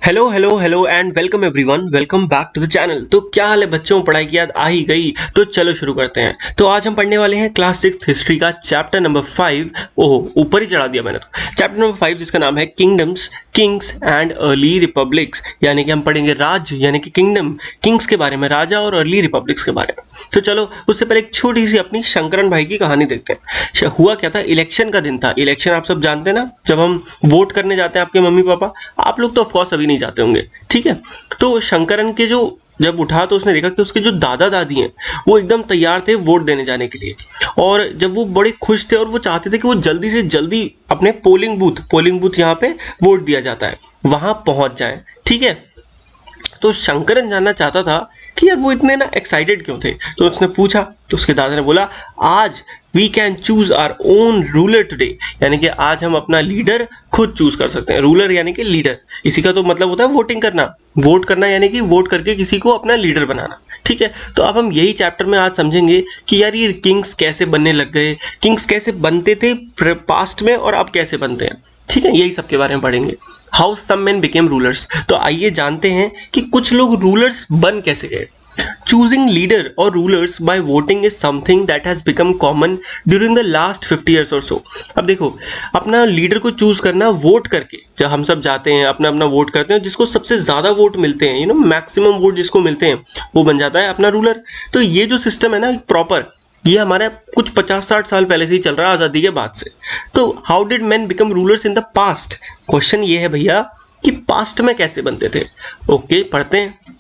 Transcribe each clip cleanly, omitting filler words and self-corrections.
Hello hello hello and welcome everyone, welcome back to the channel. तो क्या हाल है बच्चों, पढ़ाई की याद आ ही गई? तो चलो शुरू करते हैं। तो आज हम पढ़ने वाले हैं क्लास 6 हिस्ट्री का चैप्टर नंबर 5। ओह, ऊपर ही चढ़ा दिया मैंने। तो चैप्टर नंबर 5 जिसका नाम है kingdoms, Kings and early republics, यानी कि हम पढ़ेंगे राज्य यानी कि किंगडम, किंग्स के बारे में, राजा और अर्ली रिपब्लिक्स के बारे में। तो चलो उससे पहले एक छोटी सी अपनी शंकरन भाई की कहानी देखते हैं। हुआ क्या था, इलेक्शन का दिन था। इलेक्शन आप सब जानते हैं ना, जब हम वोट करने जाते हैं आपके मम्मी पापा, आप लोग तो ऑफकोर्स अभी नहीं जाते होंगे, ठीक है। तो शंकरन के जो जब उठा तो उसने देखा कि उसके जो दादा दादी हैं वो एकदम तैयार थे वोट देने जाने के लिए, और जब वो बड़े खुश थे और वो चाहते थे कि वो जल्दी से जल्दी अपने पोलिंग बूथ यहाँ पे वोट दिया जाता है वहां पहुंच जाए, ठीक है। तो शंकरन जानना चाहता था कि यार वो इतने ना एक्साइटेड क्यों थे। तो उसने पूछा, तो उसके दादा ने बोला, आज we can choose our own ruler today, यानी कि आज हम अपना लीडर खुद चूज कर सकते हैं। रूलर यानी कि लीडर, इसी का तो मतलब होता है वोटिंग करना। वोट करना यानी कि वोट करके किसी को अपना लीडर बनाना, ठीक है। तो अब हम यही चैप्टर में आज समझेंगे कि यार ये किंग्स कैसे बनने लग गए, किंग्स कैसे बनते थे पास्ट में और अब कैसे बनते हैं, ठीक है। यही सब के बारे में पढ़ेंगे। How some men became rulers. तो आइए जानते हैं कि कुछ लोग रूलर्स बन कैसे गए। Choosing leader or rulers by voting is something that has become common during the last 50 years or so. अब देखो, अपना लीडर को चूज करना वोट करके, जब हम सब जाते हैं अपना अपना वोट करते हैं, जिसको सबसे ज्यादा वोट मिलते हैं, मैक्सिमम वोट जिसको मिलते हैं वो बन जाता है अपना रूलर। तो ये जो सिस्टम है ना प्रॉपर, ये हमारा कुछ 50-60 साल पहले से ही चल रहा है, आजादी के बाद से। तो how did man become rulers in the past? Question ये है भैया कि पास्ट में कैसे बनते थे। ओके, पढ़ते हैं।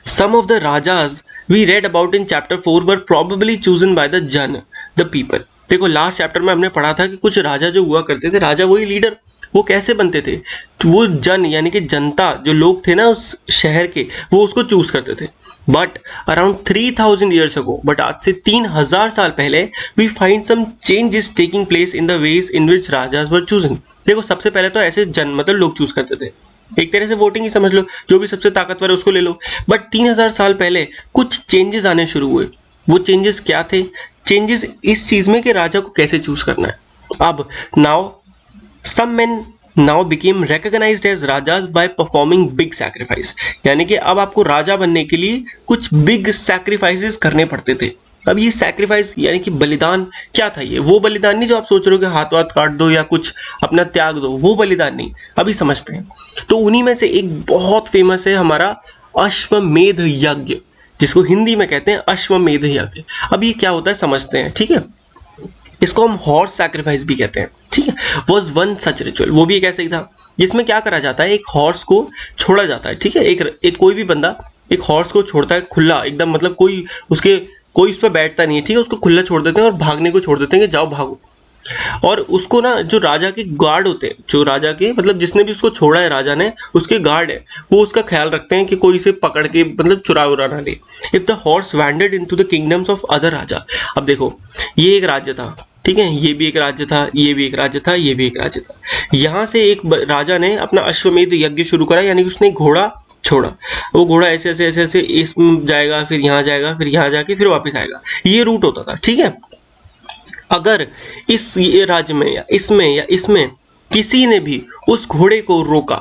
Some of the rajas we read about in chapter 4 were probably chosen by the Jan, the people. देखो लास्ट चैप्टर में हमने पढ़ा था कि कुछ राजा जो हुआ करते थे, राजा वही लीडर, वो कैसे बनते थे? तो वो जन यानी कि जनता, जो लोग थे ना उस शहर के, वो उसको चूज करते थे। But around 3000 years ago, but आज से 3000 साल पहले, we find some changes taking place in the ways in which rajas were chosen. देखो सबसे पहले तो ऐसे जन मतलब लोग चूज करते थे, एक तरह से वोटिंग ही समझ लो, जो भी सबसे ताकतवर है उसको ले लो। बट 3000 साल पहले कुछ चेंजेस आने शुरू हुए। वो चेंजेस क्या थे? चेंजेस इस चीज में कि राजा को कैसे चूज करना है। अब now some men now became recognised as rajas by performing big sacrifice, यानी कि अब आपको राजा बनने के लिए कुछ बिग सैक्रिफाइसेस करने पड़ते थे। अब ये सैक्रिफाइस यानी कि बलिदान क्या था? ये वो बलिदान नहीं जो आप सोच रहे हो कि हाथ वाथ काट दो या कुछ अपना त्याग दो, वो बलिदान नहीं। अभी समझते हैं। तो उन्हीं में से एक बहुत फेमस है हमारा अश्वमेध यज्ञ, जिसको हिंदी में कहते हैं अश्वमेध यज्ञ। अब ये क्या होता है समझते हैं, ठीक है। इसको हम हॉर्स सैक्रिफाइस भी कहते हैं, ठीक है। वॉज वन सच रिचुअल, वो भी एक ऐसा ही था जिसमें क्या करा जाता है, एक हॉर्स को छोड़ा जाता है, ठीक है। एक कोई भी बंदा एक हॉर्स को छोड़ता है खुला एकदम, मतलब कोई उस पर बैठता नहीं है, ठीक है। उसको खुला छोड़ देते हैं और भागने को छोड़ देते हैं कि जाओ भागो। और उसको ना जो राजा के गार्ड होते हैं, जो राजा के मतलब जिसने भी उसको छोड़ा है राजा ने, उसके गार्ड है, वो उसका ख्याल रखते हैं कि कोई इसे पकड़ के मतलब चुरा उरा ना ले। If the horse wandered into the kingdoms of other raja. अब देखो ये एक राज्य था, ठीक है, ये भी एक राज्य था, ये भी एक राज्य था, ये भी एक राज्य था। यहाँ से एक राजा ने अपना अश्वमेध यज्ञ शुरू करा, यानी कि उसने घोड़ा छोड़ा। वो घोड़ा ऐसे ऐसे ऐसे ऐसे इसमें जाएगा, फिर यहाँ जाएगा, फिर यहाँ जाके फिर वापस आएगा, ये रूट होता था, ठीक है। अगर इस राज्य में या इसमें किसी ने भी उस घोड़े को रोका,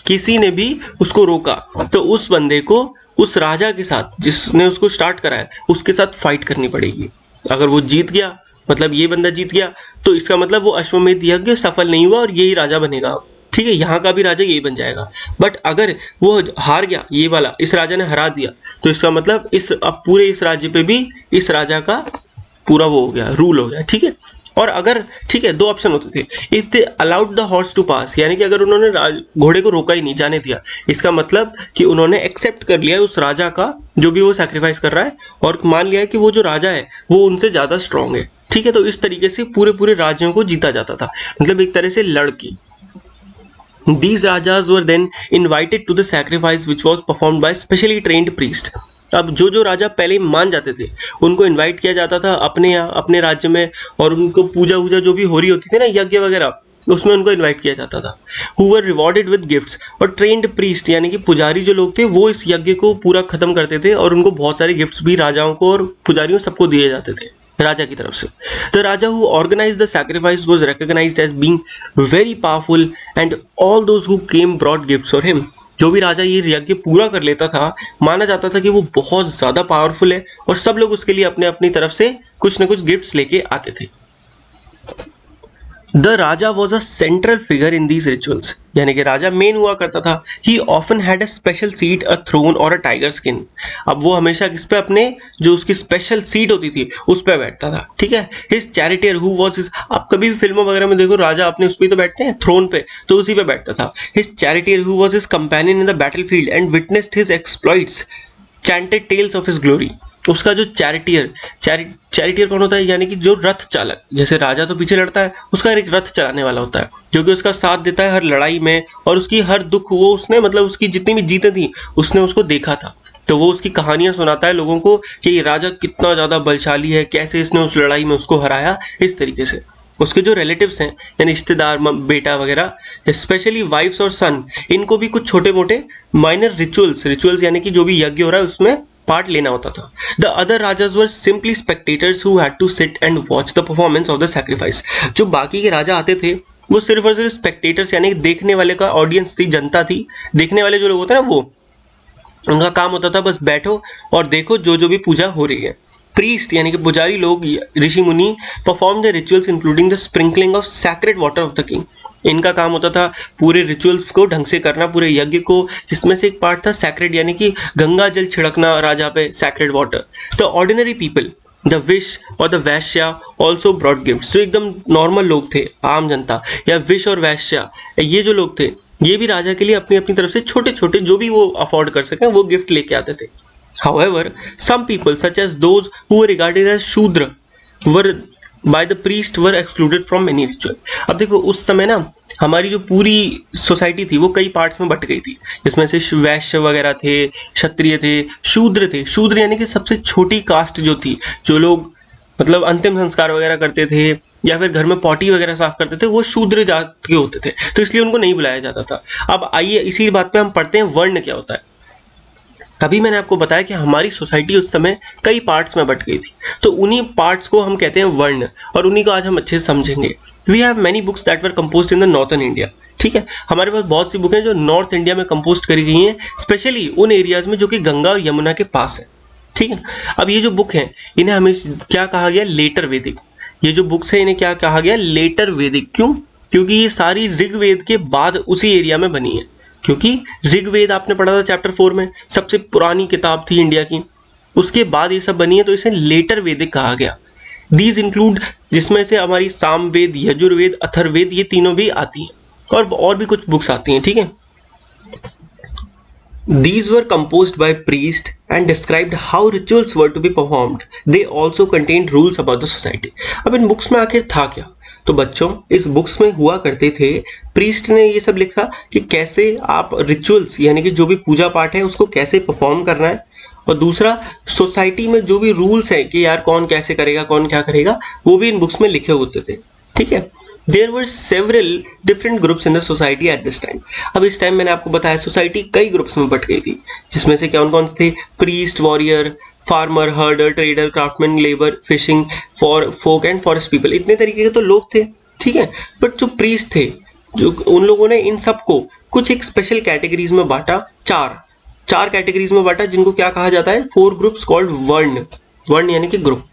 किसी ने भी उसको रोका, तो उस बंदे को उस राजा के साथ जिसने उसको स्टार्ट कराया उसके साथ फाइट करनी पड़ेगी। अगर वो जीत गया, मतलब ये बंदा जीत गया, तो इसका मतलब वो अश्वमेध यज्ञ सफल नहीं हुआ और यही राजा बनेगा, ठीक है। यहाँ का भी राजा यही बन जाएगा। बट अगर वो हार गया, ये वाला इस राजा ने हरा दिया, तो इसका मतलब अब पूरे इस राज्य पे भी इस राजा का पूरा वो हो गया, रूल हो गया, ठीक है। और अगर, ठीक है, दो ऑप्शन होते थे। If they allowed the horse to pass, यानी कि अगर उन्होंने घोड़े को रोका ही नहीं, जाने दिया, इसका मतलब कि उन्होंने एक्सेप्ट कर लिया उस राजा का जो भी वो सैक्रिफाइस कर रहा है, और मान लिया है कि वो जो राजा है वो उनसे ज्यादा स्ट्रांग है, ठीक है। तो इस तरीके से पूरे राज्यों को जीता जाता था, मतलब एक तरह से लड़के। These rajas were then invited to the sacrifice which was performed by specially trained priest. अब जो राजा पहले मान जाते थे उनको इनवाइट किया जाता था अपने यहाँ अपने राज्य में, और उनको पूजा वूजा जो भी हो रही होती थी ना, यज्ञ वगैरह, उसमें उनको इनवाइट किया जाता था। Who were rewarded with gifts, और ट्रेंड प्रीस्ट यानी कि पुजारी जो लोग थे वो इस यज्ञ को पूरा खत्म करते थे, और उनको बहुत सारे गिफ्ट्स भी राजाओं को और पुजारियों सबको दिए जाते थे, राजा की तरफ से। The raja who organise the sacrifice was recognised as being very powerful and all those who came brought gifts for him. जो भी राजा ये यज्ञ पूरा कर लेता था, माना जाता था कि वो बहुत ज्यादा पावरफुल है और सब लोग उसके लिए अपने अपनी तरफ से कुछ न कुछ गिफ्ट्स लेके आते थे। The raja was a central figure in these rituals, यानी कि राजा मेन हुआ करता था। He often had a special seat, a throne और अ टाइगर स्किन। अब वो हमेशा किस पे, अपने जो उसकी स्पेशल सीट होती थी उस पे बैठता था, ठीक है। His charioteer who was his, आप कभी भी फिल्मों वगैरह में देखो राजा अपने उस पे तो बैठते हैं थ्रोन पे, तो उसी पे बैठता था। His charioteer who was his companion in the battle field and witnessed his exploits chanted tales of his glory. उसका जो चैरिटियर कौन होता है, यानी कि जो रथ चालक, जैसे राजा तो पीछे लड़ता है, उसका एक रथ चलाने वाला होता है जो कि उसका साथ देता है हर लड़ाई में, और उसकी हर दुख वो उसने, मतलब उसकी जितनी भी जीतें थी उसने उसको देखा था, तो वो उसकी कहानियां सुनाता है लोगों को कि ये राजा कितना ज्यादा बलशाली है, कैसे इसने उस लड़ाई में उसको हराया। इस तरीके से उसके जो रिलेटिव्स हैं, यानी रिश्तेदार, बेटा वगैरह, स्पेशली वाइफ्स और सन, इनको भी कुछ छोटे मोटे माइनर रिचुअल्स यानी कि जो भी यज्ञ हो रहा है उसमें पार्ट लेना होता था। The other rajas were simply spectators who had to sit and watch the performance of the sacrifice. जो बाकी के राजा आते थे वो सिर्फ और सिर्फ स्पेक्टेटर्स, यानी कि देखने वाले का ऑडियंस थी, जनता थी। देखने वाले जो लोग होते हैं ना, वो उनका काम होता था बस बैठो और देखो जो जो भी पूजा हो रही है। प्रीस्ट यानी कि पुजारी लोग, ऋषि मुनि, perform the rituals including the sprinkling of sacred water of the king. इनका काम होता था पूरे रिचुअल्स को ढंग से करना, पूरे यज्ञ को, जिसमें से एक पार्ट था सैक्रेड, यानी कि गंगा जल छिड़कना राजा पे, sacred water. The ordinary people, the wish और द वैश्या ऑल्सो ब्रॉड गिफ्ट। जो एकदम नॉर्मल लोग थे, आम जनता, या विश और वैश्या, ये जो लोग थे, ये भी राजा के लिए अपनी अपनी तरफ से छोटे छोटे जो भी वो अफोर्ड कर सकें वो गिफ्ट लेके आते थे। However, some people, such as those who were regarded as Shudra, were by the priest were excluded from many ritual. अब देखो उस समय ना हमारी जो पूरी सोसाइटी थी वो कई पार्ट्स में बट गई थी, जिसमें से वैश्य वगैरह थे, क्षत्रिय थे, शूद्र थे। शूद्र यानी कि सबसे छोटी कास्ट जो थी, जो लोग मतलब अंतिम संस्कार वगैरह करते थे या फिर घर में पॉटी वगैरह साफ करते थे, वो शूद्र जात के होते थे, तो इसलिए उनको नहीं बुलाया जाता था। अब आइए इसी बात पे हम पढ़ते हैं वर्ण क्या होता है। अभी मैंने आपको बताया कि हमारी सोसाइटी उस समय कई पार्ट्स में बट गई थी, तो उन्हीं पार्ट्स को हम कहते हैं वर्ण, और उन्हीं को आज हम अच्छे से समझेंगे। We have many books that were composed in the northern India. ठीक है, हमारे पास बहुत सी बुकें जो नॉर्थ इंडिया में कंपोज करी गई हैं, स्पेशली उन एरियाज में जो कि गंगा और यमुना के पास है। ठीक है, अब ये जो बुक है इन्हें हमें क्या कहा गया, लेटर वैदिक। ये जो बुक्स है इन्हें क्या कहा गया, लेटर वैदिक। क्यों? क्योंकि ये सारी ऋग्वेद के बाद उसी एरिया में बनी है, क्योंकि ऋग्वेद आपने पढ़ा था चैप्टर 4 में, सबसे पुरानी किताब थी इंडिया की, उसके बाद ये सब बनी है, तो इसे लेटर वैदिक कहा गया। दीज इंक्लूड, जिसमें से हमारी सामवेद, यजुर्वेद, अथर्ववेद, ये तीनों भी आती हैं, और भी कुछ बुक्स आती हैं। ठीक है, These were composed by priests and described how rituals were to be performed. They also contained rules about the society. अब इन बुक्स में आखिर था क्या? तो बच्चों, इस बुक्स में हुआ करते थे, प्रीस्ट ने ये सब लिखा कि कैसे आप रिचुअल्स यानी कि जो भी पूजा पाठ है उसको कैसे परफॉर्म करना है, और दूसरा सोसाइटी में जो भी रूल्स हैं कि यार कौन कैसे करेगा, कौन क्या करेगा, वो भी इन बुक्स में लिखे होते थे। ठीक है, there were several different groups in the society at this time. अब इस टाइम मैंने आपको बताया सोसाइटी कई ग्रुप्स में बट गई थी, जिसमें से कौन कौन थे, priest, warrior, farmer, herder, trader, craftsman, labour, fishing, for folk and forest people. इतने तरीके के तो लोग थे। ठीक है, बट जो प्रीस्ट थे, जो उन लोगों ने इन सबको कुछ एक स्पेशल कैटेगरीज में बांटा, चार कैटेगरीज में बांटा, जिनको क्या कहा जाता है, 4 ग्रुप्स कॉल्ड वर्ण यानी कि ग्रुप।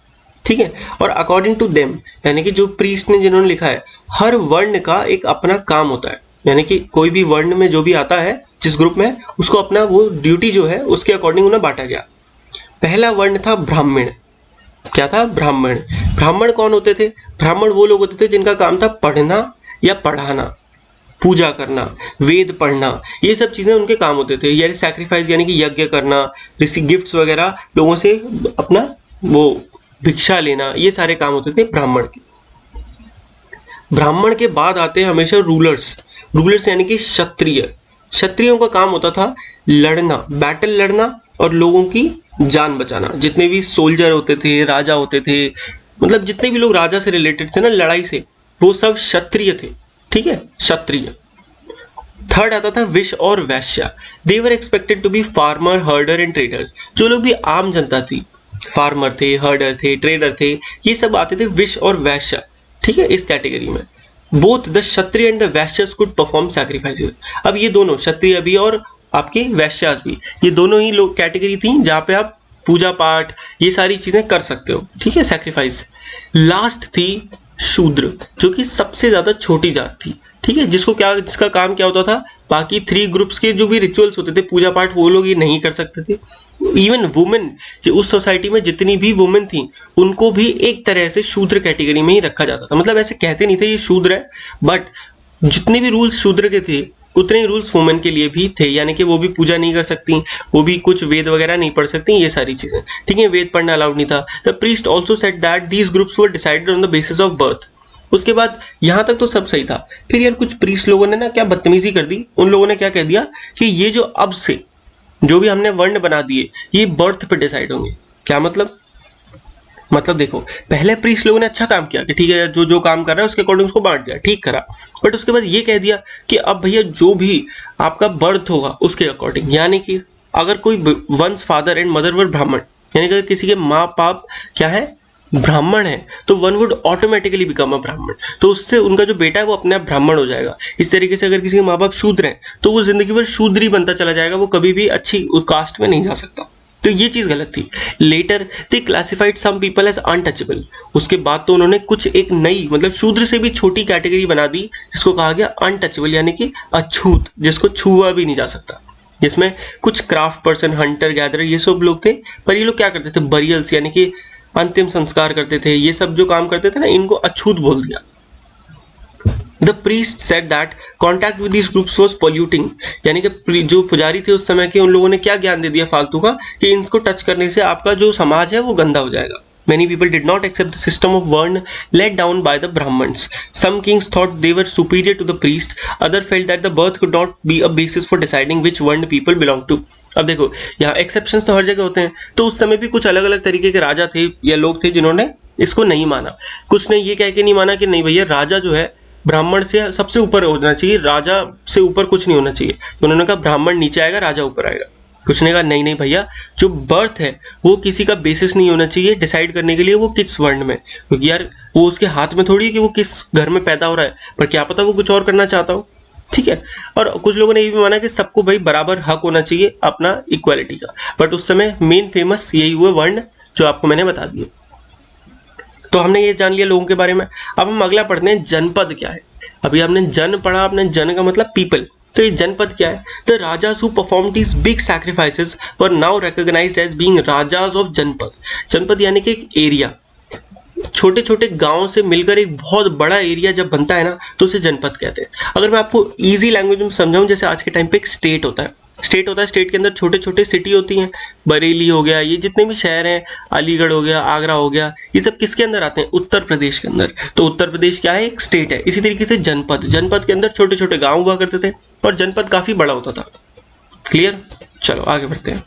ठीक है, और अकॉर्डिंग टू देम यानी कि जो प्रीस्ट ने जिन्होंने लिखा है, हर वर्ण का एक अपना काम होता है, यानी कि कोई भी वर्ण में जो भी आता है जिस ग्रुप में, उसको अपना वो ड्यूटी जो है उसके अकॉर्डिंग उन्हें बांटा गया। पहला वर्ण था ब्राह्मण। क्या था? ब्राह्मण। ब्राह्मण कौन होते थे? ब्राह्मण वो लोग होते थे जिनका काम था पढ़ना या पढ़ाना, पूजा करना, वेद पढ़ना, ये सब चीजें उनके काम होते थे। यानी सैक्रिफाइस यानी कि यज्ञ करना, रिसीव गिफ्ट्स वगैरह, लोगों से अपना वो भिक्षा लेना, ये सारे काम होते थे ब्राह्मण के। ब्राह्मण के बाद आते हैं हमेशा रूलर्स यानी कि क्षत्रिय। क्षत्रियों का काम होता था लड़ना, बैटल लड़ना और लोगों की जान बचाना। जितने भी सोल्जर होते थे, राजा होते थे, मतलब जितने भी लोग राजा से रिलेटेड थे ना, लड़ाई से, वो सब क्षत्रिय थे। ठीक है, क्षत्रिय। थर्ड आता था विश और वैश्या। They were expected to be farmer, herder and traders. जो लोग भी आम जनता थी, फार्मर थे, हर्डर थे, ट्रेडर थे, ये सब आते थे विश और वैश्य, ठीक है, इस कैटेगरी में। Both the Kshatriya and the Vaishyas could perform sacrifices. अब ये दोनों क्षत्रिय भी और आपके वैश्यास भी, ये दोनों ही लोग कैटेगरी थी जहाँ पे आप पूजा पाठ ये सारी चीजें कर सकते हो, ठीक है, सैक्रिफाइस। लास्ट थी शूद्र, जो कि सबसे ज्यादा छोटी जात थी, ठीक है, जिसका काम क्या होता था, बाकी 3 ग्रुप्स के जो भी रिचुअल्स होते थे, पूजा पाठ, वो लोग ये नहीं कर सकते थे। इवन वुमेन, जो उस सोसाइटी में जितनी भी वुमेन थी, उनको भी एक तरह से शूद्र कैटेगरी में ही रखा जाता था। मतलब ऐसे कहते नहीं थे ये शूद्र है, बट जितने भी रूल्स शूद्र के थे उतने ही रूल्स वुमेन के लिए भी थे, यानी कि वो भी पूजा नहीं कर सकती, वो भी कुछ वेद वगैरह नहीं पढ़ सकती, ये सारी चीजें, ठीक है, वेद पढ़ना अलाउड नहीं था। The priest also said that these groups were decided on the basis of birth. उसके बाद यहां तक तो सब सही था, फिर यार कुछ प्रीस्ट लोगों ने ना क्या बदतमीजी कर दी, उन लोगों ने क्या कह दिया कि ये जो अब से जो भी हमने वर्ण बना दिए ये बर्थ पे डिसाइड होंगे। क्या मतलब देखो, पहले प्रीस्ट लोगों ने अच्छा काम किया कि ठीक है, जो जो काम कर रहा है उसके अकॉर्डिंग उसको बांट दिया, ठीक करा, बट उसके बाद ये कह दिया कि अब भैया जो भी आपका बर्थ होगा उसके अकॉर्डिंग, यानी कि अगर कोई वंस फादर एंड मदर वर ब्राह्मण, यानी कि अगर किसी के माँ बाप क्या है, ब्राह्मण है, तो one would automatically become a ब्राह्मण, तो उससे उनका जो बेटा है वो अपने आप ब्राह्मण हो जाएगा। इस तरीके से अगर किसी के माँ बाप शूद्र हैं तो वो जिंदगी भर शूद्र ही बनता चला जाएगा, वो कभी भी अच्छी कास्ट में नहीं जा सकता। तो ये चीज गलत थी। Later they classified some people as untouchable. उसके बाद तो उन्होंने कुछ एक नई, मतलब शूद्र से भी छोटी कैटेगरी बना दी, जिसको कहा गया अनटचेबल, यानी कि अछूत, जिसको छुआ भी नहीं जा सकता, जिसमें कुछ क्राफ्ट पर्सन, हंटर गैदरर, ये सब लोग थे। पर ये लोग क्या करते थे, बरियल्स यानी कि अंतिम संस्कार करते थे, ये सब जो काम करते थे ना, इनको अछूत बोल दिया। The priest said that contact with these groups was polluting, यानी कि जो पुजारी थे उस समय के, उन लोगों ने क्या ज्ञान दे दिया फालतू का कि इनको टच करने से आपका जो समाज है वो गंदा हो जाएगा। Many people did not accept the system of Varna laid down by the Brahmins. Some kings thought they were superior to the priest. Others felt that the birth could not be a basis for deciding which Varna people belong to. अब देखो, यहाँ exceptions तो हर जगह होते हैं, तो उस समय भी कुछ अलग अलग तरीके के राजा थे या लोग थे जिन्होंने इसको नहीं माना। कुछ ने ये कह के नहीं माना कि नहीं भैया, राजा जो है ब्राह्मण से सबसे ऊपर होना चाहिए, राजा से ऊपर कुछ नहीं होना चाहिए। तो उन्होंने कहा ब्राह्मण नीचे आएगा, राजा ऊपर आएगा। कुछ ने कहा नहीं नहीं भैया, जो बर्थ है वो किसी का बेसिस नहीं होना चाहिए डिसाइड करने के लिए वो किस वर्ण में, क्योंकि यार वो उसके हाथ में थोड़ी है कि वो किस घर में पैदा हो रहा है, पर क्या पता वो कुछ और करना चाहता हो, ठीक है। और कुछ लोगों ने ये भी माना कि सबको भाई बराबर हक होना चाहिए अपना इक्वालिटी का, बट उस समय मेन फेमस यही हुए वर्ण जो आपको मैंने बता दिए। तो हमने ये जान लिया लोगों के बारे में। अब हम अगला पढ़ते हैं, जनपद क्या है। अभी हमने जन पढ़ा, आपने जन का मतलब पीपल, तो ये जनपद क्या है। The rajas who perform these big sacrifices were now recognised as being rajas of janapada. Janapada यानी कि एक एरिया, छोटे छोटे गांवों से मिलकर एक बहुत बड़ा एरिया जब बनता है ना, तो उसे जनपद कहते हैं। अगर मैं आपको इजी लैंग्वेज में समझाऊं, जैसे आज के टाइम पे एक स्टेट होता है, स्टेट के अंदर छोटे छोटे सिटी होती हैं, बरेली हो गया, ये जितने भी शहर हैं, अलीगढ़ हो गया, आगरा हो गया, ये सब किसके अंदर आते हैं, उत्तर प्रदेश के अंदर। तो उत्तर प्रदेश क्या है, एक स्टेट है। इसी तरीके से जनपद के अंदर छोटे छोटे गांव हुआ करते थे और जनपद काफी बड़ा होता था। क्लियर, चलो आगे बढ़ते हैं।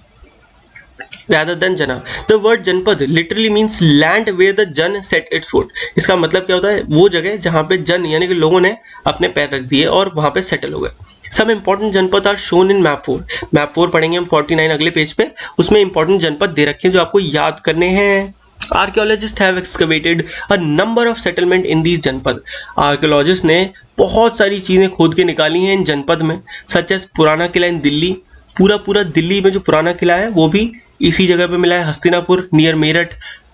Rather than जना, the word जनपद literally means land where the जन set its foot। इसका मतलब क्या होता है, वो जगह जहाँ पे जन यानी कि लोगों ने अपने पैर रख दिए और वहाँ पे सेटल हो गए। Some important जनपद are shown in map 4। Map 4 पढ़ेंगे हम 49 अगले पेज पे, उसमें इंपॉर्टेंट जनपद दे रखे हैं जो आपको याद करने हैं। Archaeologists have excavated a number of settlement in these जनपद। आर्कियोलॉजिस्ट ने बहुत सारी चीजें खोद के निकाली हैं इन जनपद में, सच एज पुराना किला इन दिल्ली। पूरा दिल्ली में जो पुराना किला है वो भी इसी जगह पे मिला है, हस्तिनापुर नियर मेरठ,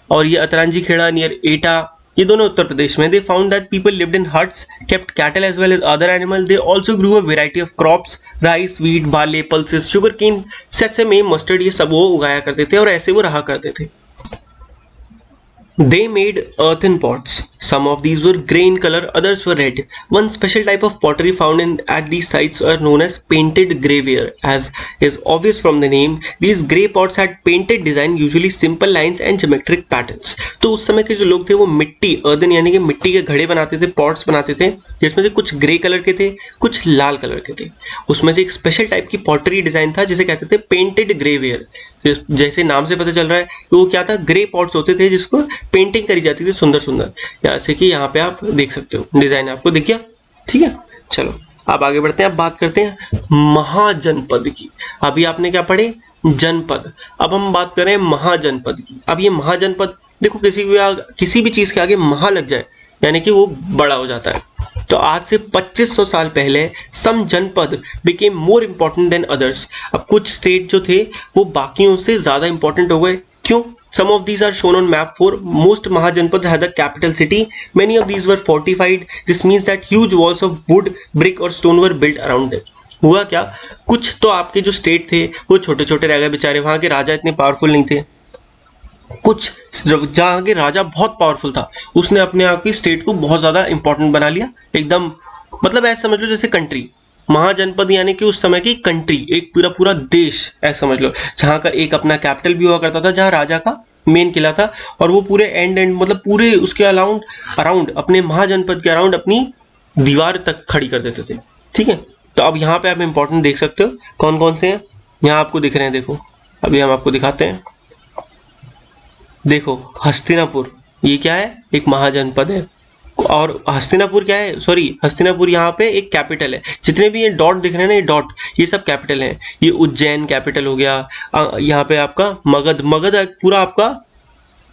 और ये अतरांजी खेड़ा नियर एटा, ये दोनों उत्तर प्रदेश में। They found that people lived in huts, kept cattle as well as other animal. They also grew a variety of crops, rice, wheat, barley, pulses, sugar cane, sesame, mustard, ये सब वो उगाया करते थे और ऐसे वो रहा करते थे। They made earthen pots. Some of these were grey in color, others were red. One special type of pottery found at these sites are known as painted greyware. As is obvious from the name, these grey pots had painted design, usually simple lines and geometric patterns. तो उस समय के जो लोग थे वो मिट्टी, earthen यानी कि मिट्टी के घड़े बनाते थे, pots बनाते थे, जिसमें से कुछ ग्रे कलर के थे, कुछ लाल कलर के थे। उसमें से एक स्पेशल टाइप की पॉटरी डिजाइन था जिसे कहते थे पेंटेड ग्रेवेयर। जैसे नाम से पता चल रहा है कि वो क्या था, ग्रे पॉट्स होते थे जिसको पेंटिंग करी जाती थी सुंदर सुंदर, जैसे कि यहाँ पे आप देख सकते हो, डिजाइन आपको दिख गया, ठीक है। चलो अब आगे बढ़ते हैं, अब बात करते हैं महाजनपद की। अभी आपने क्या पढ़े, जनपद, अब हम बात करें महाजनपद की। अब ये महाजनपद देखो, किसी भी चीज के आगे महा लग जाए यानी कि वो बड़ा हो जाता है। तो आज से 2500 साल पहले सम जनपद became more important than others. अब कुछ स्टेट जो थे वो बाकियों से ज्यादा इंपॉर्टेंट हो गए। क्यों? Some of these are shown on map 4. Most Mahajanpads had a capital city. Many of these were fortified. This means that huge walls of wood, brick और stone were built around them. हुआ क्या, कुछ तो आपके जो state थे वो छोटे छोटे रह गए बेचारे, वहां के राजा इतने पावरफुल नहीं थे। कुछ जहाँ के राजा बहुत पावरफुल था, उसने अपने आप की स्टेट को बहुत ज्यादा इंपॉर्टेंट बना लिया, एकदम मतलब ऐसा समझ लो जैसे कंट्री। महाजनपद यानी कि उस समय की कंट्री, एक पूरा पूरा देश ऐसा समझ लो, जहाँ का एक अपना कैपिटल भी हुआ करता था, जहाँ राजा का मेन किला था, और वो पूरे एंड मतलब पूरे उसके अराउंड अपने महाजनपद के अराउंड अपनी दीवार तक खड़ी कर देते थे। ठीक है, तो अब यहाँ पे आप इंपॉर्टेंट देख सकते हो कौन कौन से हैं, यहाँ आपको दिख रहे हैं। देखो अभी हम आपको दिखाते हैं। देखो हस्तिनापुर, ये क्या है, एक महाजनपद है। और हस्तिनापुर क्या है, सॉरी हस्तिनापुर यहाँ पे एक कैपिटल है। जितने भी ये डॉट दिख रहे हैं ना, ये डॉट, ये सब कैपिटल हैं। ये उज्जैन कैपिटल हो गया, यहाँ पे आपका मगध पूरा आपका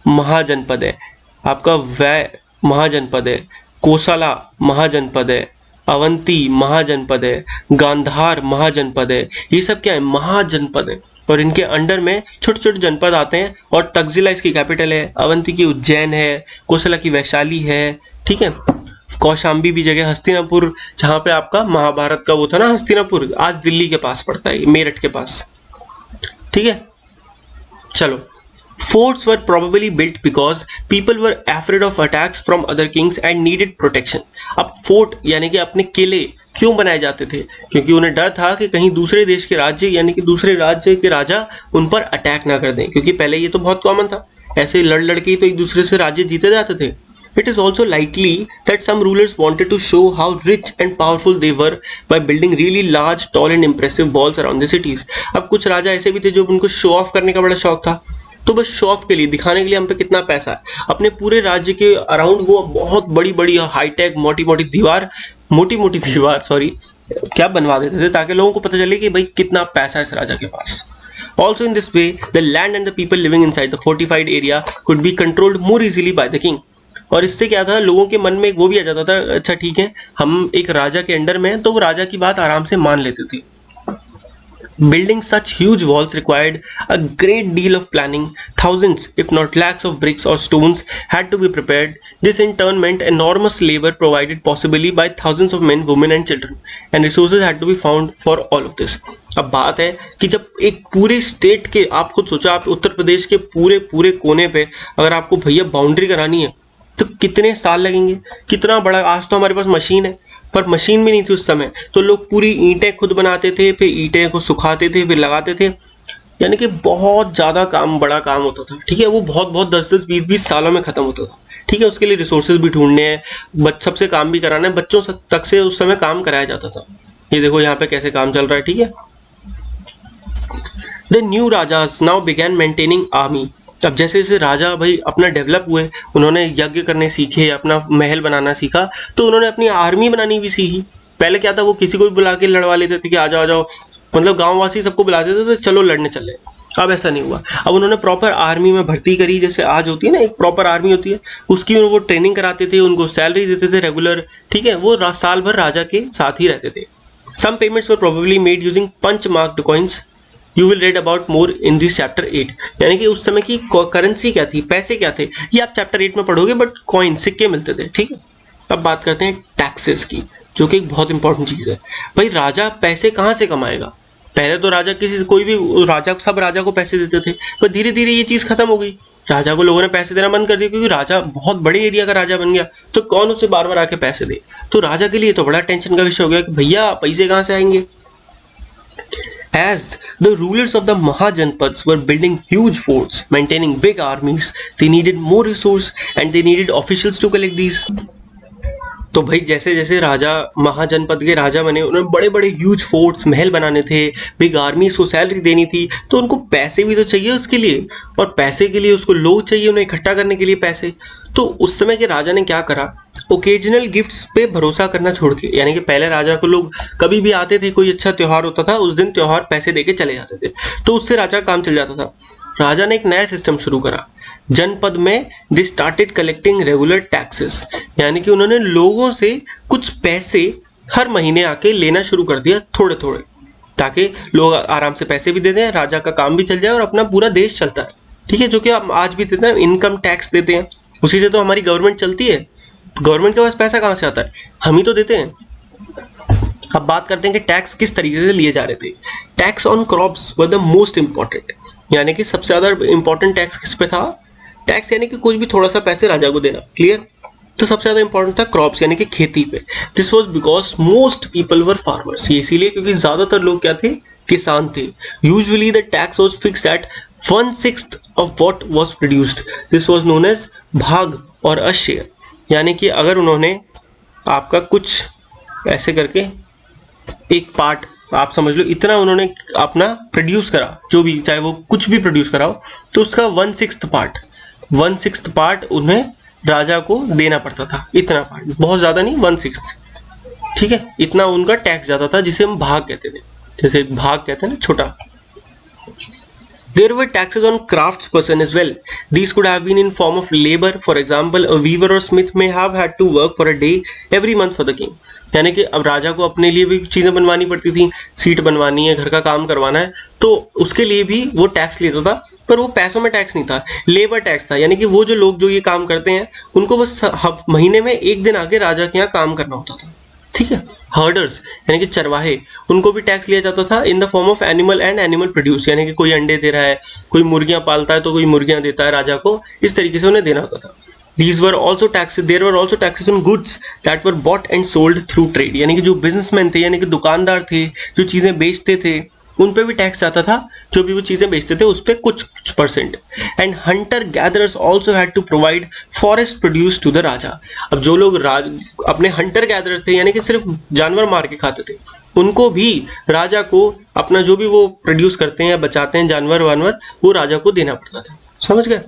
महाजनपद है, आपका वै महाजनपद है, कोसला महाजनपद है, अवंती महाजनपद है, गांधार महाजनपद है। ये सब क्या है, महाजनपद है, और इनके अंडर में छोटे छोटे जनपद आते हैं। और तक्षशिला इसकी कैपिटल है, अवंती की उज्जैन है, कोसला की वैशाली है। ठीक है, कौशाम्बी भी जगह, हस्तिनापुर जहाँ पे आपका महाभारत का वो था ना, हस्तिनापुर आज दिल्ली के पास पड़ता है, मेरठ के पास। ठीक है, चलो। Forts were probably built because people were afraid of attacks from other kings and needed protection. अब फोर्ट यानी कि अपने किले क्यों बनाए जाते थे, क्योंकि उन्हें डर था कि कहीं दूसरे देश के राज्य यानी कि दूसरे राज्य के राजा उन पर अटैक ना कर दें, क्योंकि पहले ये तो बहुत कॉमन था, ऐसे लड़ के तो एक दूसरे से राज्य जीते जाते थे। It is also likely that some rulers wanted to show how rich and powerful they were by building really large, tall and impressive walls around the cities. अब कुछ राजा ऐसे भी थे जो उनको शो ऑफ करने का बड़ा शौक था, तो बस शो ऑफ के लिए, दिखाने के लिए हम पे कितना पैसा है, अपने पूरे राज्य के अराउंड वो बहुत बड़ी बड़ी हाईटेक मोटी मोटी दीवार क्या बनवा देते थे, ताकि लोगों को पता चले कि भाई कितना पैसा है इस राजा के पास। Also in this way, the land and the people living inside the fortified area could be controlled more easily by the king. और इससे क्या था, लोगों के मन में वो भी आ जाता था, अच्छा ठीक है हम एक राजा के अंडर में हैं, तो वो राजा की बात आराम से मान लेते थे। Building such huge walls required a great deal of planning. Thousands, if not lakhs of bricks or stones had to be prepared. This in turn meant enormous labor provided possibly by thousands of men, women and children. And resources had to be found for all of this. अब बात है कि जब एक पूरे state के, आप खुद सोचो, आप उत्तर प्रदेश के पूरे कोने पे अगर आपको भैया बाउंड्री करानी है तो कितने साल लगेंगे, कितना बड़ा। आज तो हमारे पास मशीन है, पर मशीन भी नहीं थी उस समय, तो लोग पूरी ईंटें खुद बनाते थे, फिर ईंटें को सुखाते थे, फिर लगाते थे, यानी कि बहुत ज़्यादा बड़ा काम होता था। ठीक है, वो बहुत 10-10, 20-20 सालों में ख़त्म होता था। ठीक है, उसके लिए रिसोर्सेज भी ढूंढने हैं, सबसे काम भी कराना है, बच्चों तक से उस समय काम कराया जाता था। ये देखो यहाँ पे कैसे काम चल रहा है। ठीक है, the new rajas now began maintaining army. अब जैसे जैसे राजा भाई अपना डेवलप हुए, उन्होंने यज्ञ करने सीखे, अपना महल बनाना सीखा, तो उन्होंने अपनी आर्मी बनानी भी सीखी। पहले क्या था, वो किसी को भी बुला के लड़वा लेते थे कि आ जाओ, मतलब गांववासी सबको बुला देते थे, चलो लड़ने चले। अब ऐसा नहीं हुआ, अब उन्होंने प्रॉपर आर्मी में भर्ती करी, जैसे आज होती है ना एक प्रॉपर आर्मी होती है, उसकी वो ट्रेनिंग कराते थे, उनको सैलरी देते थे रेगुलर। ठीक है, वो साल भर राजा के साथ ही रहते थे। Some payments were probably made using punch marked coins. You will read about more in this chapter 8। यानी कि उस समय की करेंसी क्या थी, पैसे क्या थे, ये आप चैप्टर 8 में पढ़ोगे, बट कॉइन सिक्के मिलते थे। ठीक है, अब बात करते हैं टैक्सेस की, जो कि एक बहुत इंपॉर्टेंट चीज़ है। भाई राजा पैसे कहाँ से कमाएगा? पहले तो राजा सब राजा को पैसे देते थे, पर धीरे धीरे ये चीज़ खत्म हो गई, राजा को लोगों ने पैसे देना बंद कर दिया, क्योंकि राजा बहुत बड़े एरिया का राजा बन गया, तो कौन उसे बार बार आके पैसे दे। तो राजा के लिए तो बड़ा टेंशन का विषय हो गया कि भैया पैसे कहाँ से आएंगे। As the rulers of the Mahajanpads were building huge forts, maintaining big armies, they needed more resources and they needed officials to collect these. तो भाई जैसे जैसे राजा महाजनपद के राजा बने, उन्होंने बड़े बड़े ह्यूज फोर्ट्स, महल बनाने थे, बिग आर्मीज को सैलरी देनी थी, तो उनको पैसे भी तो चाहिए उसके लिए, और पैसे के लिए उसको लोग चाहिए, उन्हें इकट्ठा करने के लिए पैसे। तो उस समय के राजा ने क्या करा, ओकेजनल गिफ्ट्स पे भरोसा करना छोड़ के, यानी कि पहले राजा को लोग कभी भी आते थे, कोई अच्छा त्योहार होता था, उस दिन त्योहार पैसे देके चले जाते थे, तो उससे राजा का काम चल जाता था। राजा ने एक नया सिस्टम शुरू करा। जनपद में they started collecting regular taxes, यानी कि उन्होंने लोगों से कुछ पैसे हर महीने आके लेना शुरू कर दिया, थोड़े थोड़े, ताकि लोग आराम से पैसे भी दे दें, राजा का काम भी चल जाए और अपना पूरा देश चलता है। ठीक है, जो कि हम आज भी देते हैं, इनकम टैक्स देते हैं, उसी से तो हमारी गवर्नमेंट चलती है। गवर्नमेंट के पास पैसा कहाँ से आता है? हम ही तो देते हैं। अब बात करते हैं कि टैक्स किस तरीके से लिए जा रहे थे। Tax on crops were the most important, यानी कि सबसे ज्यादा इंपॉर्टेंट टैक्स किस पे था? टैक्स यानी कि कुछ भी थोड़ा सा पैसे राजा को देना, क्लियर। तो सबसे ज्यादा इंपॉर्टेंट था क्रॉप्स, यानी कि खेती पे। This was because most people were farmers, ये इसीलिए क्योंकि ज्यादातर लोग क्या थे? किसान थे। Usually the tax was fixed at 1/6 of what was produced, this was known as bhaga और अ शेयर, यानी कि अगर उन्होंने आपका कुछ ऐसे करके एक पार्ट, आप समझ लो इतना उन्होंने अपना प्रोड्यूस करा, जो भी, चाहे वो कुछ भी प्रोड्यूस करा हो, तो उसका 1/6 पार्ट उन्हें राजा को देना पड़ता था। इतना पार्ट, बहुत ज्यादा नहीं, 1/6, ठीक है, इतना उनका टैक्स जाता था, जिसे हम भाग कहते थे, जैसे भाग कहते हैं ना, छोटा। There were taxes on craftsperson as well. These could have been in form of labor. For example, a weaver or smith may have had to work for a day every month for the king. यानी कि अब राजा को अपने लिए भी चीजें बनवानी पड़ती थी, सीट बनवानी है, घर का काम करवाना है, तो उसके लिए भी वो टैक्स लेता था, पर वो पैसों में टैक्स नहीं था, लेबर टैक्स था। यानी कि वो जो लोग जो ये काम करते हैं, उनको बस महीने में एक दिन आके राजा के यहाँ काम करना होता था, ठीक है। हर्डर्स यानी कि चरवाहे, उनको भी टैक्स लिया जाता था in the form of animal and animal produce, यानी कि कोई अंडे दे रहा है, कोई मुर्गियां पालता है तो कोई मुर्गियां देता है राजा को, इस तरीके से उन्हें देना होता था। These were also taxes, there were also taxes on goods that were bought and sold through trade, यानी कि जो बिजनेसमैन थे, यानी कि दुकानदार थे, जो चीजें बेचते थे, उन पे भी टैक्स आता था, जो भी वो चीजें बेचते थे उस पे कुछ percent. And hunter gatherers also had to provide forest produce to the raja. अब जो लोग अपने हंटर गैदरर्स थे, यानी कि सिर्फ जानवर मार के खाते थे, उनको भी राजा को अपना जो भी वो प्रोड्यूस करते हैं या बचाते हैं जानवर वानवर, वो राजा को देना पड़ता था। समझ गए?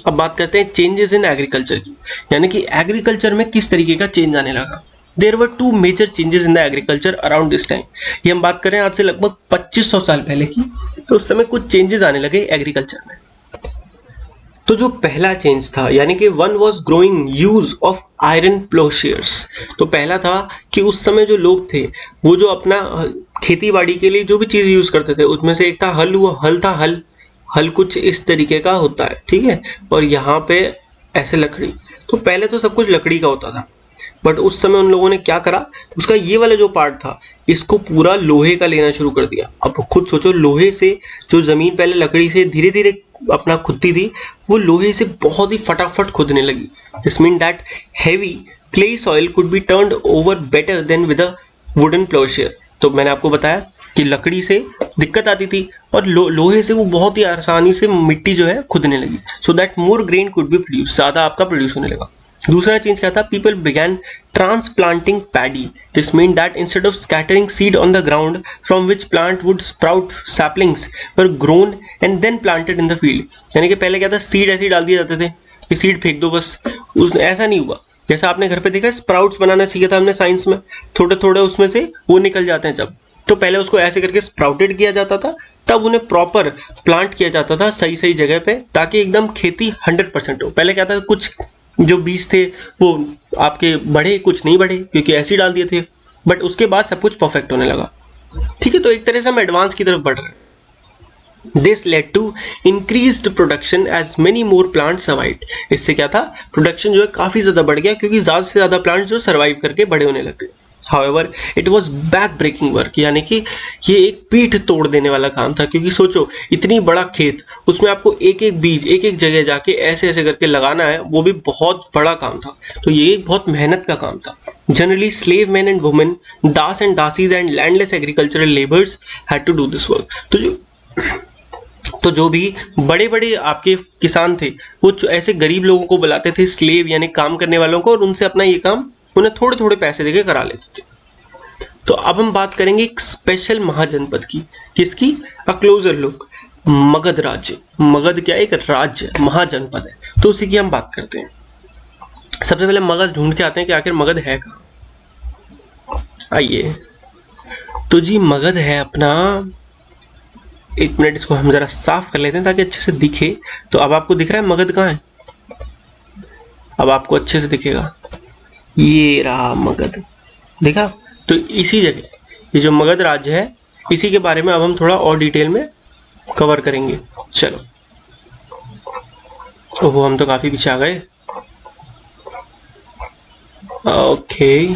अब बात करते हैं चेंजेस इन एग्रीकल्चर की, यानी कि एग्रीकल्चर में किस तरीके का चेंज आने लगा। There were two major changes in the agriculture around this time. ये हम बात करें आज से लगभग 2500 साल पहले की, तो उस समय कुछ चेंजेस आने लगे एग्रीकल्चर में। तो जो पहला चेंज था, यानी कि one was growing use of iron ploughshares. तो पहला था कि उस समय जो लोग थे, वो जो अपना खेती बाड़ी के लिए जो भी चीज यूज करते थे, उसमें से एक था हल। वो हल था, हल कुछ इस तरीके का होता है, ठीक है, और यहाँ पे ऐसे लकड़ी। तो पहले तो सब कुछ लकड़ी का होता था, बट उस समय उन लोगों ने क्या करा, उसका ये वाला जो पार्ट था, इसको पूरा लोहे का लेना शुरू कर दिया। अब खुद सोचो, लोहे से जो जमीन पहले लकड़ी से धीरे धीरे अपना खुदती थी, वो लोहे से बहुत ही फटाफट खुदने लगी। This mean that heavy clay soil could be turned over better than with a wooden ploughshare. तो मैंने आपको बताया कि लकड़ी से दिक्कत आती थी और लोहे से वो बहुत ही आसानी से मिट्टी जो है खुदने लगी, so that more grain could be produce, ज्यादा आपका प्रोड्यूस होने लगा। दूसरा चेंज क्या था, people began transplanting paddy. This mean that instead of scattering seed on the ground from which plant would sprout, saplings were grown and then planted in the field. यानी कि पहले क्या था, सीड ऐसे ही डाल दिए जाते थे कि सीड फेंक दो बस, ऐसा नहीं हुआ। जैसा आपने घर पे देखा, स्प्राउट्स बनाना सीखा था हमने साइंस में, थोड़े थोड़े उसमें से वो निकल जाते हैं जब, तो पहले उसको ऐसे करके स्प्राउटेड किया जाता था, तब उन्हें प्रॉपर प्लांट किया जाता था सही सही जगह पे, ताकि एकदम खेती 100% हो। पहले क्या था, कुछ जो बीज थे वो आपके बढ़े, कुछ नहीं बढ़े क्योंकि ऐसे डाल दिए थे, बट उसके बाद सब कुछ परफेक्ट होने लगा। ठीक है, तो एक तरह से हम एडवांस की तरफ बढ़ रहे हैं। This led to increased production as many more plants survived. इससे क्या था, प्रोडक्शन जो है काफी ज्यादा बढ़ गया, क्योंकि ज्यादा से ज्यादा प्लांट्स जो सर्वाइव करके बड़े होने लगे। However, it was back breaking work, यानी कि ये एक पीठ तोड़ देने वाला काम था, क्योंकि सोचो इतनी बड़ा खेत, उसमें आपको एक एक बीज एक एक जगह जाके ऐसे ऐसे करके लगाना है, वो भी बहुत बड़ा काम था। तो ये एक बहुत मेहनत का काम था। Generally, slave men and women, das and dasis and landless agricultural laborers had to do this work. तो जो भी बड़े बड़े आपके किसान थे, वो ऐसे गरीब लोगों को बुलाते थे स्लेव, यानी काम करने वालों को, और उनसे अपना ये काम उन्हें थोड़े थोड़े पैसे देके करा लेते थे। तो अब हम बात करेंगे एक स्पेशल महाजनपद की। किसकी? अ क्लोजर लुक, मगध राज्य। मगध क्या एक राज्य, महाजनपद है, तो उसी की हम बात करते हैं। सबसे पहले मगध ढूंढ के आते हैं कि आखिर मगध है कहाँ। आइए, तो जी मगध है अपना, एक मिनट इसको हम जरा साफ कर लेते हैं ताकि अच्छे से दिखे। तो अब आपको दिख रहा है मगध कहाँ है, अब आपको अच्छे से दिखेगा, ये रहा मगध, देखा। तो इसी जगह ये जो मगध राज्य है, इसी के बारे में अब हम थोड़ा और डिटेल में कवर करेंगे। चलो, ओहो हम तो काफी पीछे आ गए। ओके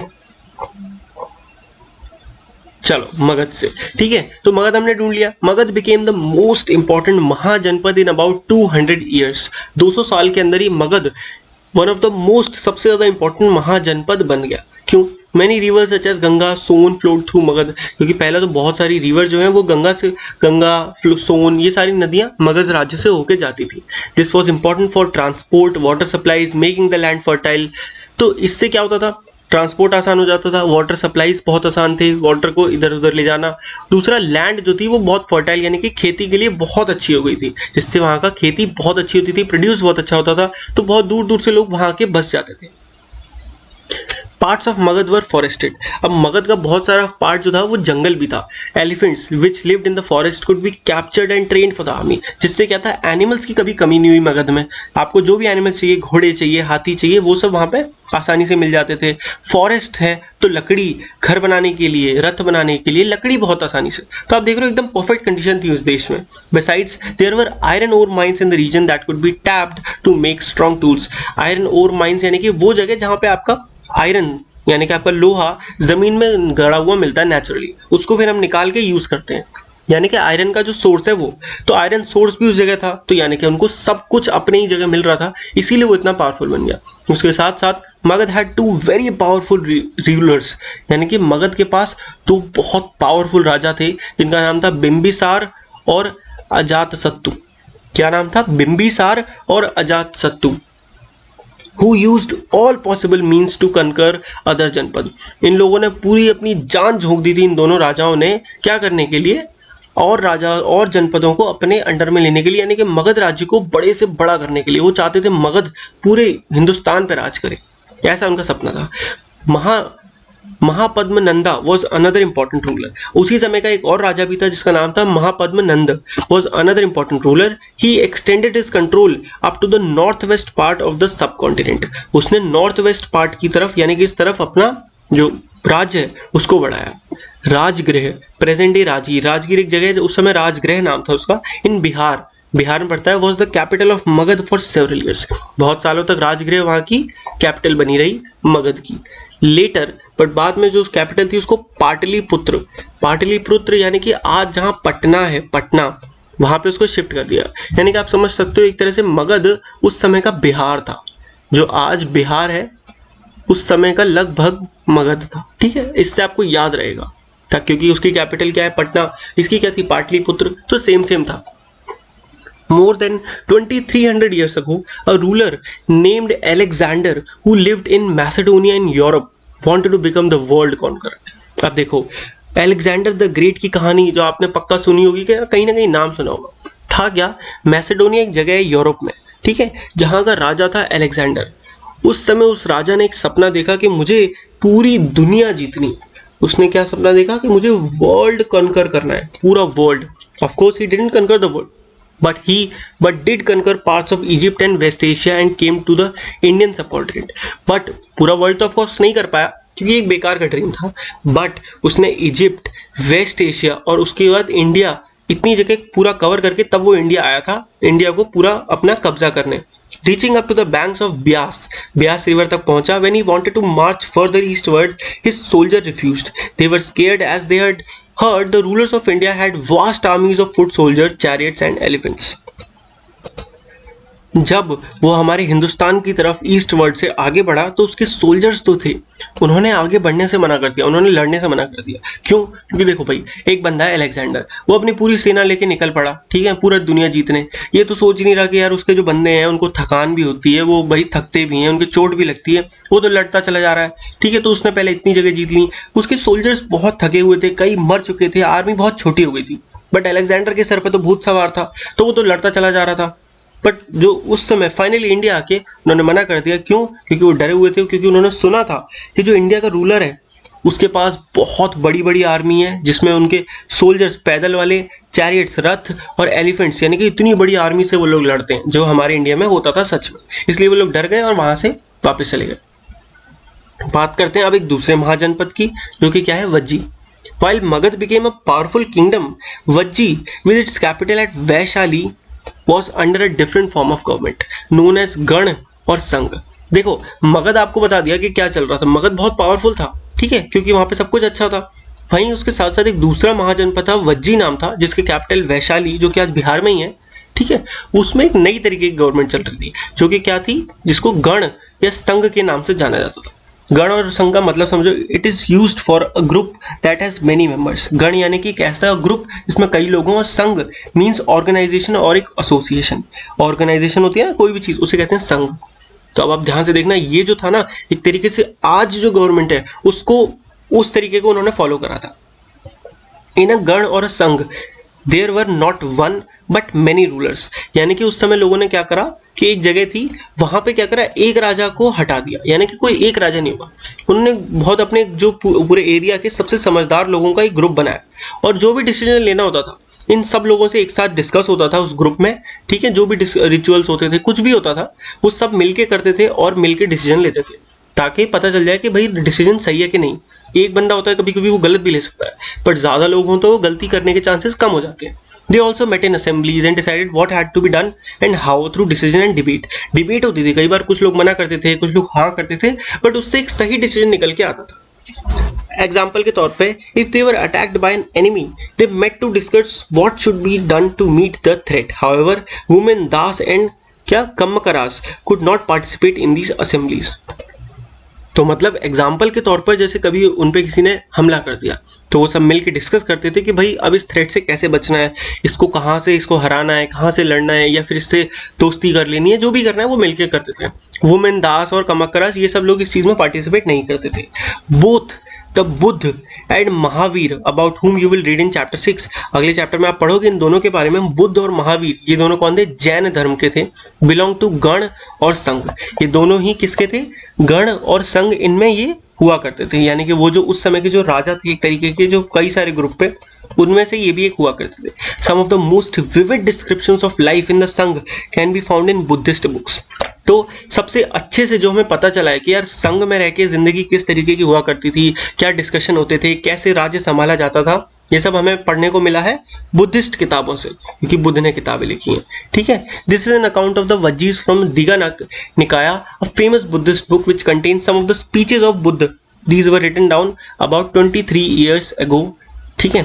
चलो मगध से, ठीक है। तो मगध हमने ढूंढ लिया। Magadha became the most important mahajanapada in about 200 years. 200 साल के अंदर ही Magadha one of the most, सबसे ज्यादा इंपॉर्टेंट महाजनपद बन गया। क्यों? Many rivers such as Ganga, Son flowed through Magadha, क्योंकि पहले तो बहुत सारी रिवर जो है वो गंगा से, गंगा, सोन, ये सारी नदियां मगध राज्य से होके जाती थी। This was important for transport, water supplies, making the land fertile. तो इससे क्या होता था, ट्रांसपोर्ट आसान हो जाता था, वाटर सप्लाईज बहुत आसान थे, वाटर को इधर उधर ले जाना। दूसरा, लैंड जो थी वो बहुत फर्टाइल, यानी कि खेती के लिए बहुत अच्छी हो गई थी, जिससे वहाँ का खेती बहुत अच्छी होती थी, प्रोड्यूस बहुत अच्छा होता था, तो बहुत दूर दूर से लोग वहाँ के बस जाते थे। Parts of Magadh were forested. अब मगध का बहुत सारा पार्ट जो था वो जंगल भी था। Elephants which lived in the forest could be captured and trained for the army, जिससे क्या था, एनिमल्स की कभी कमी नहीं हुई मगध में। आपको जो भी एनिमल्स चाहिए, घोड़े चाहिए, हाथी चाहिए, वो सब वहाँ पे आसानी से मिल जाते थे। फॉरेस्ट है तो लकड़ी, घर बनाने के लिए, रथ बनाने के लिए लकड़ी बहुत आसानी से। तो आप देख रहे हो एकदम परफेक्ट कंडीशन थी उस देश में। Besides there were iron ore mines in the region that could be tapped to make strong tools. Iron ore mines यानी कि वो जगह जहाँ पे आपका आयरन यानी कि आपका लोहा जमीन में गड़ा हुआ मिलता है नेचुरली, उसको फिर हम निकाल के यूज करते हैं, यानी कि आयरन का जो सोर्स है वो। तो आयरन सोर्स भी उस जगह था, तो यानी कि उनको सब कुछ अपने ही जगह मिल रहा था, इसीलिए वो इतना पावरफुल बन गया। उसके साथ साथ Magadh had 2 very powerful rulers, यानी कि मगध के पास 2 बहुत पावरफुल राजा थे, जिनका नाम था बिंबिसार और अजातशत्रु। क्या नाम था? बिंबिसार और Ajatashatru. Who used all possible means to conquer other जनपद। इन लोगों ने पूरी अपनी जान झोंक दी थी, इन दोनों राजाओं ने, क्या करने के लिए, और राजा और जनपदों को अपने अंडर में लेने के लिए, यानी कि मगध राज्य को बड़े से बड़ा करने के लिए। वो चाहते थे मगध पूरे हिंदुस्तान पर राज करे, ऐसा उनका सपना था। महापद्मनंदा वॉज अनदर इंपॉर्टेंट रूलर। उसी समय का एक और राजा भी था जिसका नाम था Mahapadmananda, was another important ruler. He extended his control up to the north west part of the subcontinent. उसने नॉर्थ वेस्ट पार्ट की तरफ, यानी कि इस तरफ अपना जो राज्य है उसको बढ़ाया। राजगृह, प्रेजेंट डे राजगीर एक जगह, उस समय राजगृह नाम था उसका, इन बिहार, बिहार में पड़ता है। Was the capital of Magadh for several years. बहुत सालों तक राजगृह वहां की कैपिटल बनी रही मगध की। लेटर, बट बाद में जो कैपिटल थी उसको पाटलिपुत्र, पाटलिपुत्र यानी कि आज जहां पटना है, पटना, वहां पे उसको शिफ्ट कर दिया। यानी कि आप समझ सकते हो एक तरह से मगध उस समय का बिहार था, जो आज बिहार है उस समय का लगभग मगध था। ठीक है, इससे आपको याद रहेगा, क्योंकि उसकी कैपिटल क्या है, पटना, इसकी क्या थी, पाटलिपुत्र, तो सेम था। More than 2300 years ago, a ruler named Alexander, who lived in Macedonia in Europe, wanted to become the world conqueror. अब देखो, अलेक्जेंडर द ग्रेट की कहानी जो आपने पक्का सुनी होगी, कि कहीं ना कहीं नाम सुना होगा। था क्या, मैसेडोनिया एक जगह है यूरोप में, ठीक है, जहाँ का राजा था अलेक्जेंडर। उस समय उस राजा ने एक सपना देखा कि मुझे पूरी दुनिया जीतनी। उसने क्या सपना देखा कि मुझे वर्ल्ड कॉन्कर करना है, पूरा world. Of course he didn't conquer the world, but did conquer parts of Egypt and West Asia and came to the Indian subcontinent. But पूरा वर्ल्ड तो ऑफ कोर्स नहीं कर पाया क्योंकि एक बेकार का ड्रीम था, बट उसने इजिप्ट, वेस्ट एशिया और उसके बाद इंडिया, इतनी जगह पूरा कवर करके तब वो इंडिया आया था, इंडिया को पूरा अपना कब्जा करने। Reaching up to the banks of Beas river तक पहुंचा। When he wanted to march further eastward, his soldier refused. They were scared as they had heard the rulers of India had vast armies of foot soldiers, chariots and elephants. जब वो हमारे हिंदुस्तान की तरफ east word से आगे बढ़ा तो उसके सोल्जर्स तो थे, उन्होंने आगे बढ़ने से मना कर दिया, उन्होंने लड़ने से मना कर दिया। क्यों? क्योंकि देखो भाई, एक बंदा है अलेक्जेंडर, वो अपनी पूरी सेना लेके निकल पड़ा, ठीक है, पूरा दुनिया जीतने। ये तो सोच नहीं रहा कि यार उसके जो बंदे हैं उनको थकान भी होती है, वो भाई थकते भी हैं, उनकी चोट भी लगती है, वो तो लड़ता चला जा रहा है, ठीक है। तो उसने पहले इतनी जगह जीत ली, उसके सोल्जर्स बहुत थके हुए थे, कई मर चुके थे, आर्मी बहुत छोटी हो गई थी, बट अलेक्जेंडर के सर पर तो भूत सवार था, तो वो तो लड़ता चला जा रहा था। बट जो उस समय फाइनली इंडिया आके उन्होंने मना कर दिया। क्यों? क्योंकि वो डरे हुए थे, क्योंकि उन्होंने सुना था कि जो इंडिया का रूलर है उसके पास बहुत बड़ी बड़ी आर्मी है, जिसमें उनके सोल्जर्स पैदल वाले, चैरियट्स रथ और एलिफेंट्स, यानी कि इतनी बड़ी आर्मी से वो लोग लड़ते हैं, जो हमारे इंडिया में होता था सच में। इसलिए वो लोग डर गए और वहां से वापस चले गए। बात करते हैं अब एक दूसरे महाजनपद की, जो कि क्या है, Vajji. While Magad became a powerful kingdom, Vajji, with its capital at Vaishali, was under a different form of government, known as गण और संघ। देखो, मगध आपको बता दिया कि क्या चल रहा था। मगध बहुत पावरफुल था, ठीक है, क्योंकि वहां पे सब कुछ अच्छा था। वहीं उसके साथ साथ एक दूसरा महाजनपद था, वज्जी नाम था, जिसके कैपिटल वैशाली, जो कि आज बिहार में ही है, ठीक है। उसमें एक नई तरीके की गवर्नमेंट चल रही थी, जो कि क्या थी, जिसको गण या संघ के नाम से जाना जाता था। गण और संघ का मतलब समझो, it is used for a group that has many members. गण यानी कि एक ऐसा ग्रुप जिसमें कई लोग हों, और संघ मींस ऑर्गेनाइजेशन और एक एसोसिएशन। ऑर्गेनाइजेशन होती है ना कोई भी चीज, उसे कहते हैं संघ। तो अब आप ध्यान से देखना, ये जो था ना, एक तरीके से आज जो गवर्नमेंट है उसको उस तरीके को उन्होंने फॉलो करा था। इन अ गण और a sangha there were not one but many rulers, यानी कि उस समय लोगों ने क्या करा कि एक जगह थी, वहां पे क्या करा, एक राजा को हटा दिया, यानी कि कोई एक राजा नहीं हुआ। उन्होंने बहुत अपने जो पूरे एरिया के सबसे समझदार लोगों का एक ग्रुप बनाया, और जो भी डिसीजन लेना होता था इन सब लोगों से एक साथ डिस्कस होता था उस ग्रुप में, ठीक है। जो भी रिचुअल्स होते थे, कुछ भी होता था, वो सब मिलके करते थे और मिलके डिसीजन लेते थे, ताकि पता चल जाए कि भाई डिसीजन सही है कि नहीं। एक बंदा होता है, कभी कभी वो गलत भी ले सकता है, बट ज्यादा लोग हों तो वो गलती करने के चांसेस कम हो जाते हैं। They also met in assemblies and decided what had to be done and how through decision and debate. Debate होती थी, कई बार कुछ लोग मना करते थे, कुछ लोग हाँ करते थे, बट उससे एक सही डिसीजन निकल के आता था। एग्जाम्पल के तौर पे, if they were attacked by an enemy, they met to discuss what should be done to meet the threat. However women dasas and क्या kammakaras could not participate in these assemblies. तो मतलब एग्जाम्पल के तौर पर, जैसे कभी उन पे किसी ने हमला कर दिया, तो वो सब मिलके डिस्कस करते थे कि भाई अब इस थ्रेट से कैसे बचना है, इसको कहाँ से इसको हराना है, कहाँ से लड़ना है, या फिर इससे दोस्ती कर लेनी है, जो भी करना है वो मिलके करते थे। वुमेन दास और कमकरास ये सब लोग इस चीज में पार्टिसिपेट नहीं करते थे। Both the Buddha and Mahavir, about whom you will read in chapter 6, अगले चैप्टर में आप पढ़ोगे इन दोनों के बारे में। बुद्ध और महावीर ये दोनों कौन थे? जैन धर्म के थे। बिलोंग टू गण और संघ, ये दोनों ही किसके थे? गण और संघ, इनमें ये हुआ करते थे। यानी कि वो जो उस समय के जो राजा थे, एक तरीके के जो कई सारे ग्रुप पे, उनमें से ये भी एक हुआ करते थे। Some of the most vivid descriptions of life in the sangha can be found in Buddhist books. तो सबसे अच्छे से जो हमें पता चला है कि यार संघ में रह के जिंदगी किस तरीके की हुआ करती थी, क्या डिस्कशन होते थे, कैसे राज्य संभाला जाता था, ये सब हमें पढ़ने को मिला है बुद्धिस्ट किताबों से, क्योंकि बुद्ध ने किताबें लिखी हैं, ठीक है। This is an account of the Vajjis from दिगानक Nikaya, a famous Buddhist book which contains some of the speeches of Buddha. These were written down about 23 years ago, ठीक है।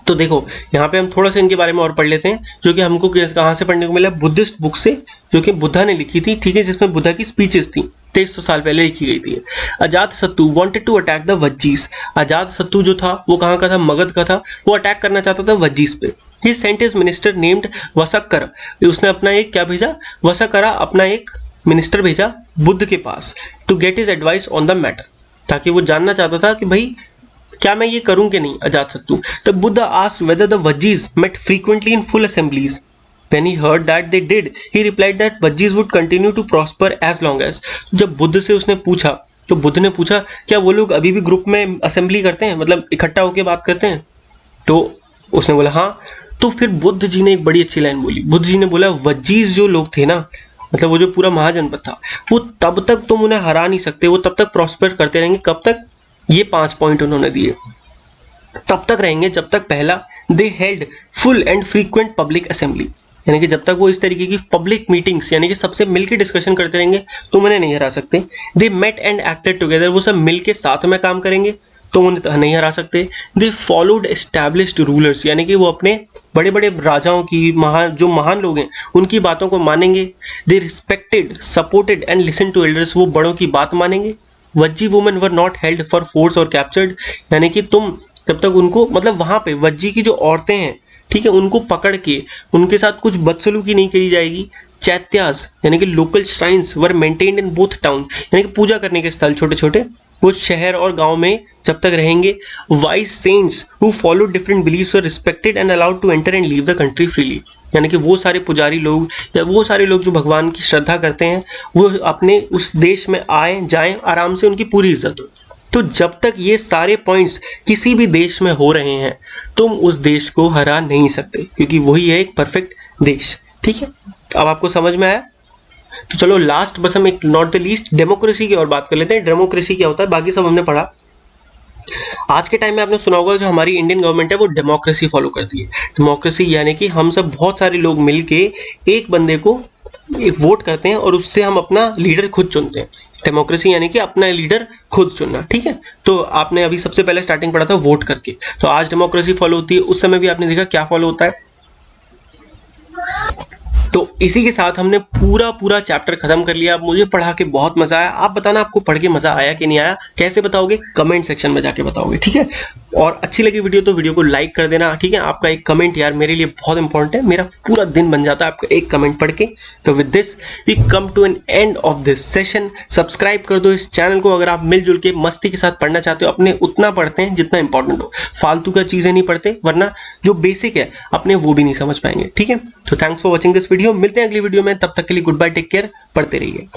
तो देखो यहाँ पे हम थोड़ा सा इनके बारे में और पढ़ लेते हैं, जो कि हमको कहाँ से पढ़ने को मिला? बुद्धिस्ट बुक से, जो कि बुद्धा ने लिखी थी, ठीक है, जिसमें बुद्धा की स्पीचेस थी, 2300 साल पहले लिखी गई थी। अजात शत्रु वांटेड टू अटैक द वज्जीस। अजात शत्रु जो था वो कहाँ का था? मगध का था। वो अटैक करना चाहता था वज्जीस पे। ही सेंट हिज मिनिस्टर नेम्ड वसक्कर, उसने अपना एक क्या भेजा? वसकरा, अपना एक मिनिस्टर भेजा बुद्ध के पास, to get his advice on the matter, ताकि वो जानना चाहता था कि भाई क्या मैं ये करूं कि नहीं, अजातशत्रु। तब Buddha asked whether the Vajjis met frequently in full assemblies. When he heard that they did, he replied that Vajjis would continue to prosper as long as। जब बुद्ध से उसने पूछा, तो बुद्ध ने पूछा क्या वो लोग अभी भी ग्रुप में असेंबली करते हैं, मतलब इकट्ठा होकर बात करते हैं? तो उसने बोला हाँ। तो फिर बुद्ध जी ने एक बड़ी अच्छी लाइन बोली। बुद्ध जी ने बोला वज्जीज जो लोग थे ना, मतलब वो जो पूरा महाजनपद था, वो तब तक तुम उन्हें हरा नहीं सकते, वो तब तक प्रॉस्पर करते रहेंगे। कब तक? ये 5 पॉइंट उन्होंने दिए। तब तक रहेंगे जब तक, पहला, दे held full and frequent public assembly, यानी कि जब तक वो इस तरीके की पब्लिक मीटिंग्स, यानी कि सबसे मिलकर डिस्कशन करते रहेंगे, तुम उन्हें नहीं हरा सकते। They met and acted together, वो सब मिलके साथ में काम करेंगे, तो उन्हें नहीं हरा सकते। दे फॉलोड एस्टैब्लिश्ड रूलर्स, यानी कि वो अपने बड़े बड़े राजाओं की, जो महान लोग हैं उनकी बातों को मानेंगे। They respected, supported and listen to elders, वो बड़ों की बात मानेंगे। Vajji women were not held for force और कैप्चर्ड, यानी कि तुम जब तक उनको, मतलब वहां पे वज्जी की जो औरतें हैं, ठीक है, उनको पकड़ के उनके साथ कुछ बदसलूकी नहीं करी जाएगी, चैत्यास यानी कि local shrines were maintained in both town, यानी कि पूजा करने के स्थल छोटे छोटे वो शहर और गांव में जब तक रहेंगे। Wise saints who follow different beliefs were respected and allowed to enter and leave the country freely, यानी कि वो सारे पुजारी लोग या वो सारे लोग जो भगवान की श्रद्धा करते हैं वो अपने उस देश में आए जाएं आराम से, उनकी पूरी इज्जत हो। तो जब तक ये सारे पॉइंट्स किसी भी देश में हो रहे हैं तुम उस देश को हरा नहीं सकते, क्योंकि वही है एक परफेक्ट देश। ठीक है, अब आपको समझ में आया? तो चलो लास्ट बस हम एक नॉट द लीस्ट डेमोक्रेसी की और बात कर लेते हैं। डेमोक्रेसी क्या होता है, बाकी सब हमने पढ़ा। आज के टाइम में आपने सुना होगा जो हमारी इंडियन गवर्नमेंट है वो डेमोक्रेसी फॉलो करती है। डेमोक्रेसी यानी कि हम सब बहुत सारे लोग मिलके एक बंदे को एक वोट करते हैं और उससे हम अपना लीडर खुद चुनते हैं। डेमोक्रेसी यानी कि अपना लीडर खुद चुनना। ठीक है, तो आपने अभी सबसे पहले स्टार्टिंग पढ़ा था वोट करके, तो आज डेमोक्रेसी फॉलो होती है। उस समय भी आपने देखा क्या फॉलो होता है। तो इसी के साथ हमने पूरा चैप्टर खत्म कर लिया। मुझे पढ़ा के बहुत मजा आया। आप बताना आपको पढ़ के मजा आया कि नहीं आया, कैसे बताओगे? कमेंट सेक्शन में जाके बताओगे। ठीक है, और अच्छी लगी वीडियो तो वीडियो को लाइक कर देना। ठीक है, आपका एक कमेंट यार मेरे लिए बहुत इंपॉर्टेंट है, मेरा पूरा दिन बन जाता है आपका एक कमेंट पढ़ के। तो with this we come to an end of this session. Subscribe कर दो इस चैनल को अगर आप मिलजुल के मस्ती के साथ पढ़ना चाहते हो। अपने उतना पढ़ते हैं जितना इंपॉर्टेंट हो, फालतू का चीजें नहीं पढ़ते, वरना जो बेसिक है अपने वो भी नहीं समझ पाएंगे। ठीक है, तो thanks for watching this video. मिलते हैं अगली वीडियो में, तब तक के लिए गुड बाय, टेक केयर, पढ़ते रहिए।